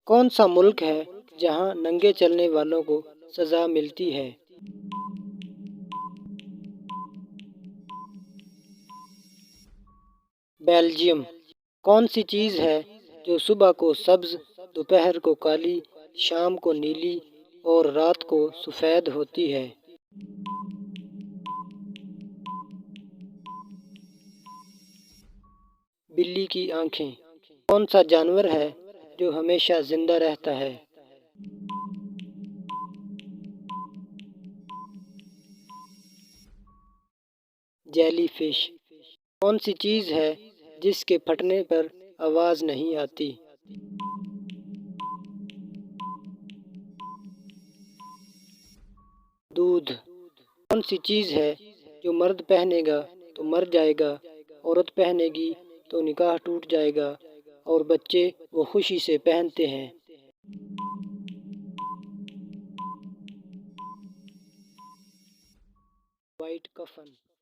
کون سا ملک ہے جہاں ننگے چلنے والوں کو سزا ملتی ہے؟ بیلجیم۔ کون سی چیز ہے جو صبح کو سبز، دوپہر کو کالی، شام کو نیلی اور رات کو سفید ہوتی ہے؟ بلی کی آنکھیں۔ کون سا جانور ہے جو ہمیشہ زندہ رہتا ہے؟ Jelly fish. کون سی چیز ہے جس کے پھٹنے پر آواز نہیں آتی؟ دودھ۔ کون سی چیز ہے جو مرد پہنے گا تو مر جائے گا، عورت پہنے گی تو نکاح ٹوٹ جائے گا اور بچے وہ خوشی سے پہنتے ہیں؟ وائٹ کفن۔